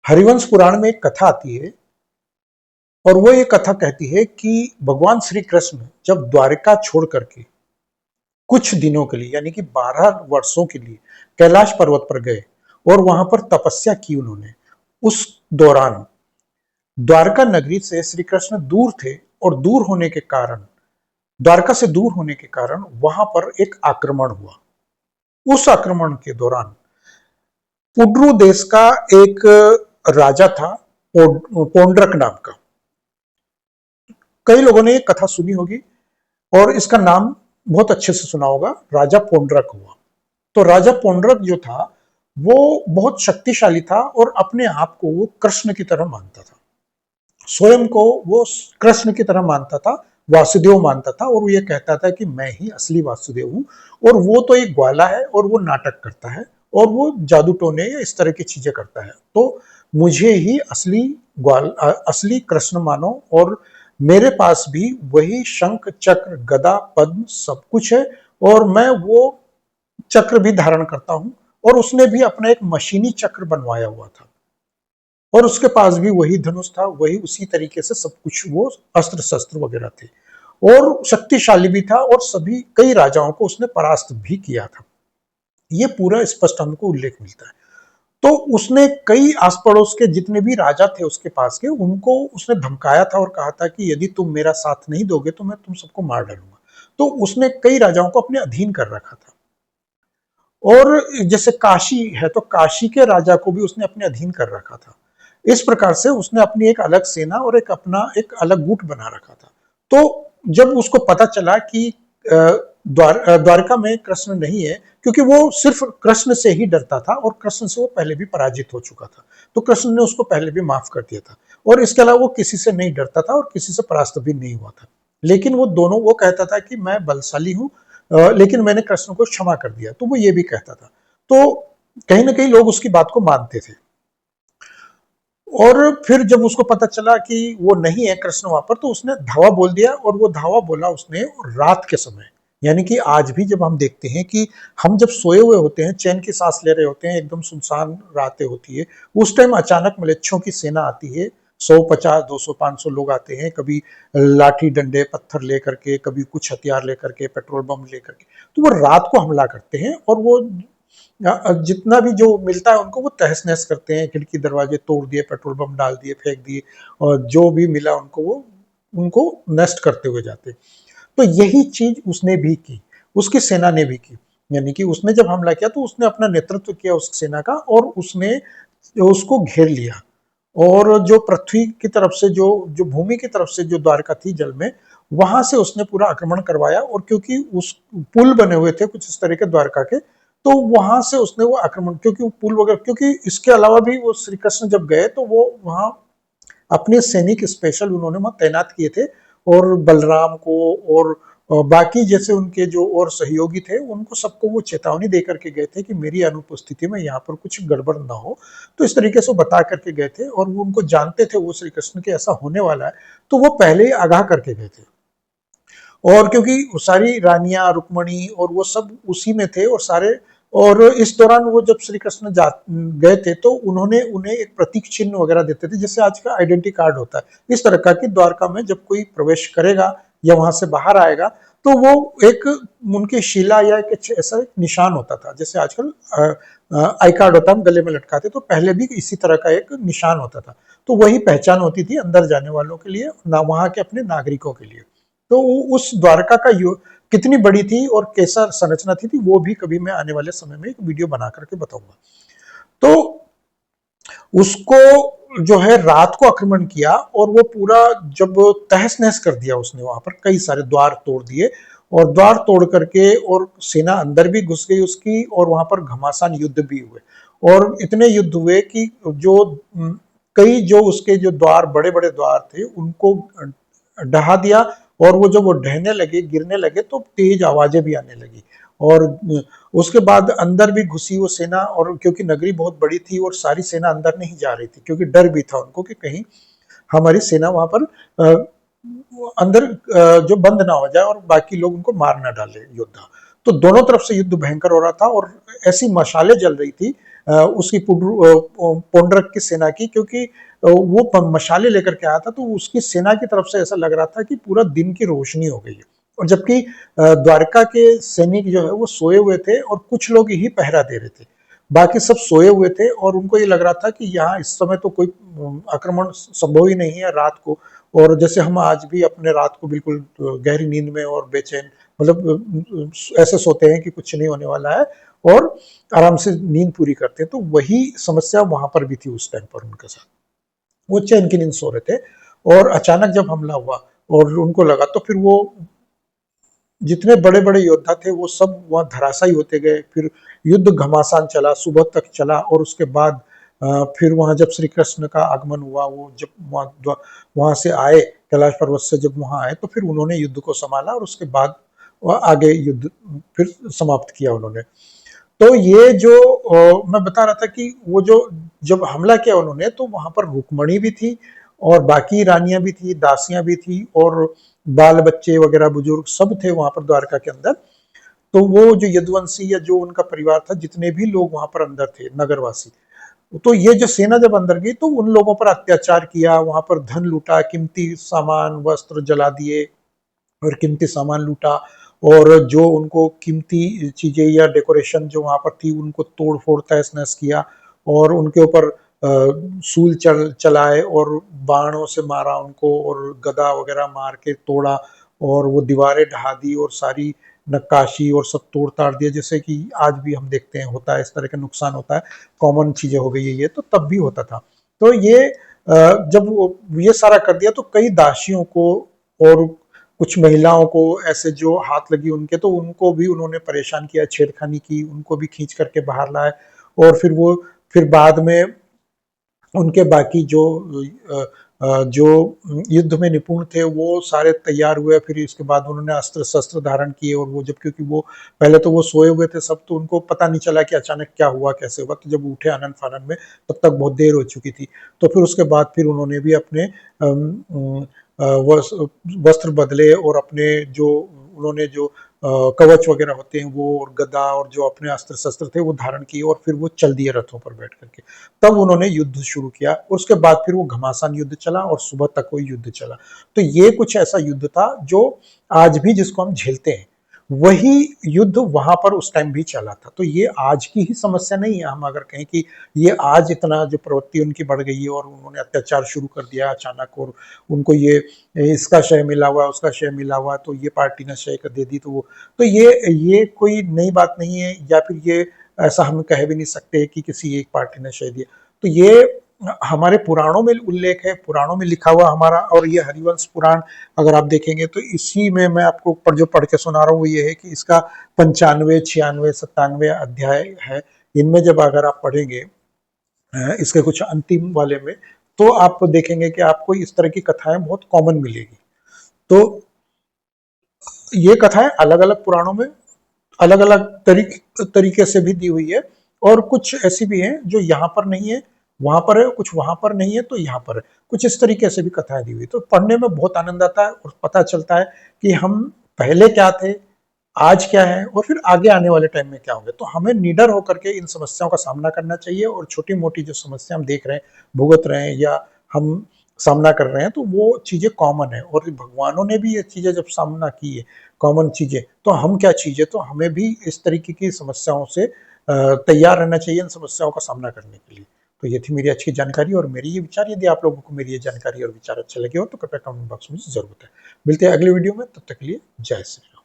हरिवंश पुराण में एक कथा आती है और वो ये कथा कहती है कि भगवान श्री कृष्ण जब द्वारिका छोड़ करके कुछ दिनों के लिए यानी कि 12 वर्षों के लिए कैलाश पर्वत पर गए और वहां पर तपस्या की उन्होंने। उस दौरान द्वारका नगरी से श्री कृष्ण दूर थे और दूर होने के कारण द्वारका से दूर होने के कारण वहां पर एक आक्रमण हुआ। उस आक्रमण के दौरान पुड्रू देश का एक राजा था, पोंड्रक नाम का। कई लोगों ने ये कथा सुनी होगी और इसका नाम बहुत अच्छे से सुना होगा, राजा पोंड्रक हुआ। तो राजा पोंड्रक जो था वो बहुत शक्तिशाली था और अपने आप को वो कृष्ण की तरह मानता था। स्वयं को वो कृष्ण की तरह मानता था, वासुदेव मानता था और वो ये कहता था कि मैं ही असली वासुदेव हूं और वो तो एक ग्वाला है और वो नाटक करता है और वो जादू टोने या इस तरह की चीजें करता है, तो मुझे ही असली कृष्ण मानो और मेरे पास भी वही शंख चक्र गदा पद्म सब कुछ है और मैं वो चक्र भी धारण करता हूं। और उसने भी अपना एक मशीनी चक्र बनवाया हुआ था और उसके पास भी वही धनुष था, वही उसी तरीके से सब कुछ, वो अस्त्र शस्त्र वगैरह थे और शक्तिशाली भी था और सभी कई राजाओं को उसने परास्त भी किया था। ये पूरा स्पष्ट हमको उल्लेख मिलता है। तो उसने कई आस पड़ोस के जितने भी राजा थे उसके पास के, उनको उसने धमकाया था और कहा था कि यदि तुम मेरा साथ नहीं दोगे तो मैं तुम सबको मार डालूंगा। तो उसने कई राजाओं को अपने अधीन कर रखा था और जैसे काशी है तो काशी के राजा को भी उसने अपने अधीन कर रखा था। इस प्रकार से उसने अपनी एक अलग सेना और एक अपना एक अलग गुट बना रखा था। तो जब उसको पता चला कि द्वारका में कृष्ण नहीं है, क्योंकि वो सिर्फ कृष्ण से ही डरता था और कृष्ण से वो पहले भी पराजित हो चुका था, तो कृष्ण ने उसको पहले भी माफ कर दिया था और इसके अलावा वो किसी से नहीं डरता था और किसी से परास्त भी नहीं हुआ था। लेकिन वो कहता था कि मैं बलशाली हूं, लेकिन मैंने कृष्ण को क्षमा कर दिया, तो वो ये भी कहता था। तो कहीं ना कहीं लोग उसकी बात को मानते थे। और फिर जब उसको पता चला कि वो नहीं है कृष्ण वहां पर, तो उसने धावा बोल दिया और वो धावा बोला उसने रात के समय। यानी कि आज भी जब हम देखते हैं कि हम जब सोए हुए होते हैं, चैन की सांस ले रहे होते हैं, एकदम सुनसान रातें होती है, उस टाइम अचानक मलेच्छों की सेना आती है। 150 200 500 लोग आते हैं, कभी लाठी डंडे पत्थर लेकर के, कभी कुछ हथियार लेकर के, पेट्रोल बम लेकर के। तो वो रात को हमला करते हैं और वो जितना भी जो मिलता है उनको वो तहस नहस करते हैं, खिड़की दरवाजे तोड़ दिए, पेट्रोल बम डाल दिए, फेंक दिए और जो भी मिला उनको वो उनको नष्ट करते हुए जाते। तो यही चीज उसने भी की, उसकी सेना ने भी की। यानी कि उसने जब हमला किया तो उसने अपना नेतृत्व किया उस सेना का और उसने उसको घेर लिया और जो पृथ्वी की तरफ से जो भूमि की तरफ से जो द्वारका थी जल में, वहां से उसने पूरा आक्रमण करवाया। और क्योंकि उस पुल बने हुए थे कुछ इस तरह के द्वारका के, तो वहां से उसने वो आक्रमण, क्योंकि वो पुल वगैरह, क्योंकि इसके अलावा भी वो श्री कृष्ण जब गए तो वो वहां अपने सैनिक स्पेशल उन्होंने वहां तैनात किए थे और बलराम को और बाकी जैसे उनके जो और सहयोगी थे उनको सबको वो चेतावनी दे करके गए थे कि मेरी अनुपस्थिति में यहाँ पर कुछ गड़बड़ ना हो। तो इस तरीके से वो बता करके गए थे और वो उनको जानते थे वो श्री कृष्ण के ऐसा होने वाला है, तो वो पहले ही आगाह करके गए थे। और क्योंकि सारी रानियां रुक्मणी और वो सब उसी में थे और सारे, और इस दौरान वो जब श्री कृष्ण गए थे तो उन्होंने उन्हें एक प्रतीक चिन्ह वगैरह देते थे, जैसे आज का आइडेंटिटी कार्ड होता है इस तरह का, कि द्वारका में जब कोई प्रवेश करेगा या वहां से बाहर आएगा तो वो एक उनकी शिला या एक ऐसा एक निशान होता था, जैसे आजकल आई कार्ड होता है हम गले में लटकाते, तो पहले भी इसी तरह का एक निशान होता था। तो वही पहचान होती थी अंदर जाने वालों के लिए, ना वहां के अपने नागरिकों के लिए। तो उस द्वारका का कितनी बड़ी थी और कैसा संरचना थी वो भी कभी मैं आने वाले समय में एक वीडियो बना करके बताऊंगा। तो उसको जो है रात को आक्रमण किया और वो पूरा जब तहस नहस कर दिया उसने, वहां पर कई सारे द्वार तोड़ दिए और द्वार तोड़ करके और सेना अंदर भी घुस गई उसकी और वहां पर घमासान युद्ध भी हुए और इतने युद्ध हुए कि जो कई जो उसके जो द्वार बड़े बड़े द्वार थे उनको ढहा दिया और वो जब वो ढहने लगे गिरने लगे तो तेज आवाजें भी आने लगी। और उसके बाद अंदर भी घुसी वो सेना, और क्योंकि नगरी बहुत बड़ी थी और सारी सेना अंदर नहीं जा रही थी क्योंकि डर भी था उनको कि कहीं हमारी सेना वहां पर अंदर जो बंद ना हो जाए और बाकी लोग उनको मार ना डाले योद्धा। तो दोनों तरफ से युद्ध भयंकर हो रहा था और ऐसी मशालें जल रही थी उसकी पुंडरक की सेना की, क्योंकि वो मशाले लेकर के आया था, तो उसकी सेना की तरफ से ऐसा लग रहा था कि पूरा दिन की रोशनी हो गई है। और जबकि द्वारका के सैनिक जो है वो सोए हुए थे और कुछ लोग ही पहरा दे रहे थे, बाकी सब सोए हुए थे और उनको ये लग रहा था कि यहाँ इस समय तो कोई आक्रमण संभव ही नहीं है रात को। और जैसे हम आज भी अपने रात को बिल्कुल गहरी नींद में और बेचैन, मतलब ऐसे सोते हैं कि कुछ नहीं होने वाला है और आराम से नींद पूरी करते हैं, तो वही समस्या वहां पर भी थी उस टाइम पर उनके साथ। वो चैन की नींद सो रहे थे और अचानक जब हमला हुआ और उनको लगा, तो फिर वो जितने बड़े बड़े योद्धा थे वो सब वहां धराशायी होते गए। फिर युद्ध घमासान चला, सुबह तक चला और उसके बाद फिर वहां जब श्री कृष्ण का आगमन हुआ, वो जब वहां से आए, कैलाश पर्वत से जब वहां आए, तो फिर उन्होंने युद्ध को संभाला और उसके बाद आगे युद्ध फिर समाप्त किया उन्होंने। तो ये जो मैं बता रहा था कि वो जो जब हमला किया उन्होंने, तो वहां पर रुक्मणी भी थी और बाकी रानियां भी थी, दासियां भी थी और बाल बच्चे वगैरह बुजुर्ग सब थे वहां पर द्वारका के अंदर। तो वो जो यदुवंशी या जो उनका परिवार था, जितने भी लोग वहां पर अंदर थे नगरवासी, तो ये जो सेना जब अंदर गई तो उन लोगों पर अत्याचार किया, वहां पर धन लूटा, कीमती सामान वस्त्र जला दिए और कीमती सामान लूटा। और जो उनको कीमती चीजें या डेकोरेशन जो वहां पर थी उनको तोड़ फोड़ तहस नहस किया और उनके ऊपर सूल चलाए और बाणों से मारा उनको और गदा वगैरह मार के तोड़ा और वो दीवारें ढहा दी और सारी नक्काशी और सब तोड़ ताड़ दिया, जैसे कि आज भी हम देखते हैं होता है, इस तरह का नुकसान होता है, कॉमन चीजें हो गई है ये, तो तब भी होता था। तो ये जब ये सारा कर दिया तो कई दासियों को और कुछ महिलाओं को ऐसे जो हाथ लगी उनके, तो उनको भी उन्होंने परेशान किया, छेड़खानी की, उनको भी खींच करके बाहर लाए। और फिर बाद में उनके बाकी जो युद्ध में निपुण थे वो सारे तैयार हुए, फिर इसके बाद उन्होंने अस्त्र शस्त्र धारण किए और वो जब, क्योंकि वो पहले तो वो सोए हुए थे सब, तो उनको पता नहीं चला कि अचानक क्या हुआ कैसे हुआ, तो जब उठे आनन फानन में तब तक बहुत देर हो चुकी थी। तो फिर उसके बाद फिर उन्होंने भी अपने वस्त्र बदले और अपने जो उन्होंने जो कवच वगैरह होते हैं वो और गदा और जो अपने अस्त्र शस्त्र थे वो धारण किए और फिर वो चल दिए रथों पर बैठ करके। तब उन्होंने युद्ध शुरू किया, उसके बाद फिर वो घमासान युद्ध चला और सुबह तक वो युद्ध चला। तो ये कुछ ऐसा युद्ध था जो आज भी जिसको हम झेलते हैं, वही युद्ध वहां पर उस टाइम भी चला था। तो ये आज की ही समस्या नहीं है। हम अगर कहें कि ये आज इतना जो प्रवृत्ति उनकी बढ़ गई है और उन्होंने अत्याचार शुरू कर दिया अचानक और उनको ये इसका श्रेय मिला हुआ, उसका श्रेय मिला हुआ, तो ये पार्टी ने श्रेय दे दी, तो ये कोई नई बात नहीं है, या फिर ये ऐसा हम कह भी नहीं सकते कि किसी एक पार्टी ने श्रेय दिया। तो ये हमारे पुराणों में उल्लेख है, पुराणों में लिखा हुआ हमारा, और ये हरिवंश पुराण अगर आप देखेंगे तो इसी में मैं आपको ऊपर जो पढ़ के सुना रहा हूँ वो ये है कि इसका 95, 96, 97 अध्याय है। इनमें जब अगर आप पढ़ेंगे इसके कुछ अंतिम वाले में, तो आप देखेंगे कि आपको इस तरह की कथाएं बहुत कॉमन मिलेगी। तो ये कथाएं अलग अलग पुराणों में अलग अलग तरीके से भी दी हुई है, और कुछ ऐसी भी हैं जो यहाँ पर नहीं है वहां पर है, कुछ वहां पर नहीं है तो यहाँ पर है, कुछ इस तरीके से भी कथाएं दी हुई। तो पढ़ने में बहुत आनंद आता है और पता चलता है कि हम पहले क्या थे, आज क्या है और फिर आगे आने वाले टाइम में क्या होंगे। तो हमें निडर होकर के इन समस्याओं का सामना करना चाहिए, और छोटी मोटी जो समस्या हम देख रहे हैं, भुगत रहे हैं या हम सामना कर रहे हैं, तो वो चीजें कॉमन है और भगवानों ने भी ये चीजें जब सामना की है, कॉमन चीजें, तो हम क्या चीजें, तो हमें भी इस तरीके की समस्याओं से तैयार रहना चाहिए इन समस्याओं का सामना करने के लिए। तो ये थी मेरी अच्छी जानकारी और मेरी ये विचार। यदि आप लोगों को मेरी ये जानकारी और विचार अच्छे लगे हो तो कृपया कमेंट बॉक्स में जरूर बताएं। मिलते हैं अगले वीडियो में, तब तक के लिए जय श्री राम।